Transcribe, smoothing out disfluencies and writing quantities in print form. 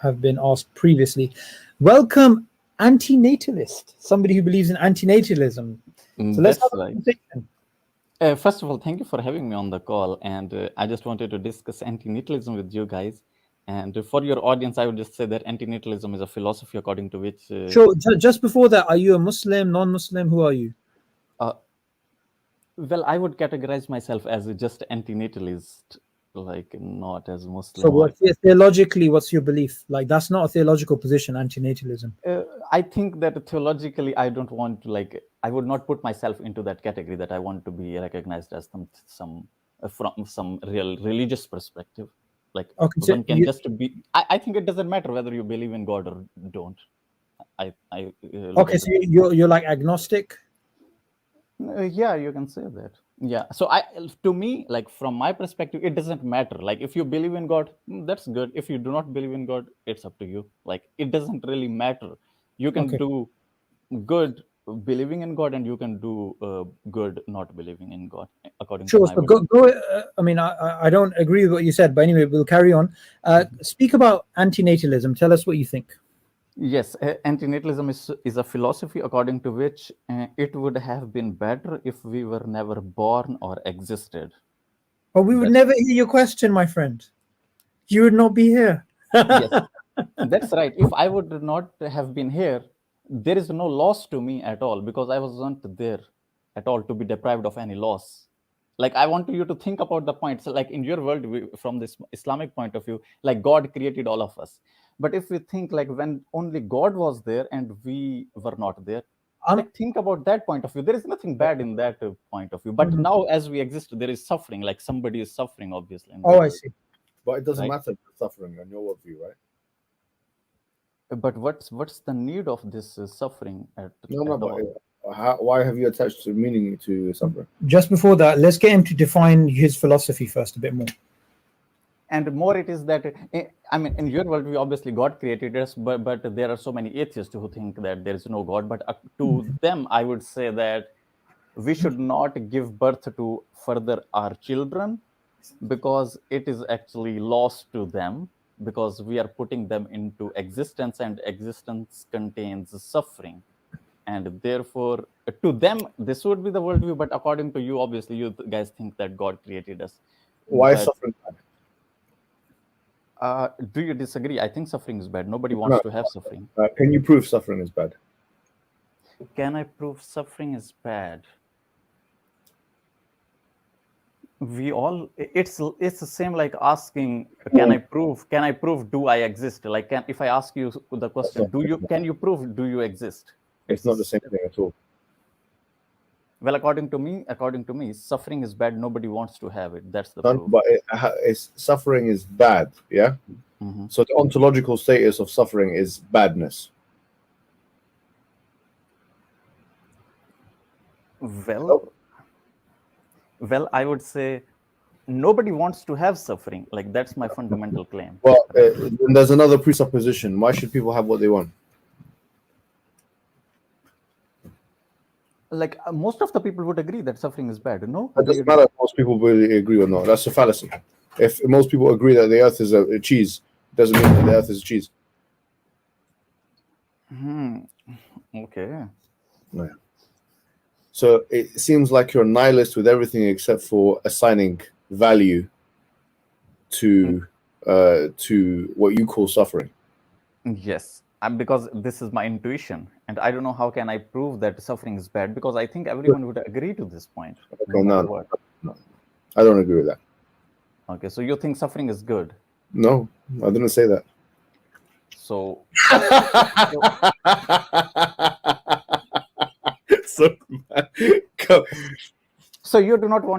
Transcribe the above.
have been asked previously. Welcome, antinatalist, somebody who believes in antinatalism. So let's have That's a right. conversation. First of all, thank you for having me on the call. And I just wanted to discuss antinatalism with you guys. And for your audience, I would just say that antinatalism is a philosophy according to which, Sure. Just before that, are you a Muslim, non-Muslim? Who are you? uh, well, I would categorize myself as a just antinatalist, like not as So, Muslim or. what theologically? What's your belief? Like, that's not a theological position, antinatalism. I think that theologically, I don't want to I would not put myself into that category that I want to be recognized as some from some real religious perspective. Like Okay, so one can you, just be. I think it doesn't matter whether you believe in God or don't. I look okay, at so it. you're like agnostic. Yeah, you can say that. Yeah. So to me, like from my perspective, it doesn't matter. Like if you believe in God, that's good. If you do not believe in God, it's up to you. Like it doesn't really matter. You can Okay. do good believing in God, and you can do good not believing in God, according to Sure. my So world. go. I mean, I don't agree with what you said, but anyway, we'll carry on. Speak about antinatalism. Tell us what you think. Yes, antinatalism is a philosophy according to which it would have been better if we were never born or existed. But we would That never hear your question, my friend. You would not be here. yes, that's right. If I would not have been here, there is no loss to me at all because I wasn't there at all to be deprived of any loss. Like I want you to think about the point. So, like in your world, from this Islamic point of view, like God created all of us. But if we think like when only God was there and we were not there, I'm. like think about that point of view. There is nothing bad in that point of view. But Mhm. now, as we exist, there is suffering. Like somebody is suffering, obviously, in Oh, that I world, see. But it doesn't right? matter if it's suffering on your worldview, right? But what's the need of this suffering No, at but all? why have you attached to meaning to suffering? Just before that, let's get him to define his philosophy first a bit more. And more it is that I mean, in your world, we obviously God created us, but there are so many atheists who think that there is no God. But to them, I would say that we should not give birth to further our children because it is actually lost to them because we are putting them into existence and existence contains suffering, and therefore to them this would be the worldview, but according to you, obviously you guys think that God created us. Why is But suffering bad? do you disagree? I think suffering is bad. Nobody No. wants to have suffering. Can you prove suffering is bad? Can I prove suffering is bad? We all, it's the same like asking, can I prove do I exist? Like if I ask you the That's not, question, can you prove do you exist? it's not the same thing at all. Well, according to me, suffering is bad. Nobody wants to have it. That's the proof. But it's, suffering is bad, yeah? Mhm. So the ontological status of suffering is badness. Well, I would say nobody wants to have suffering. Like that's my fundamental claim. Well, Right? then there's another presupposition. Why should people have what they want? Like most of the people would agree that suffering is bad. No, It do you doesn't matter agree? if most people really agree or not. That's a fallacy. If most people agree that the earth is a cheese, it doesn't mean that the earth is a cheese. Okay. No. So it seems like you're a nihilist with everything except for assigning value to what you call suffering. Yes, because this is my intuition, and I don't know how can I prove that suffering is bad because I think everyone would agree to this point, no Okay, matter no, what. no, I don't agree with that. Okay, so you think suffering is good? No, I didn't say that. So, So, so you do not want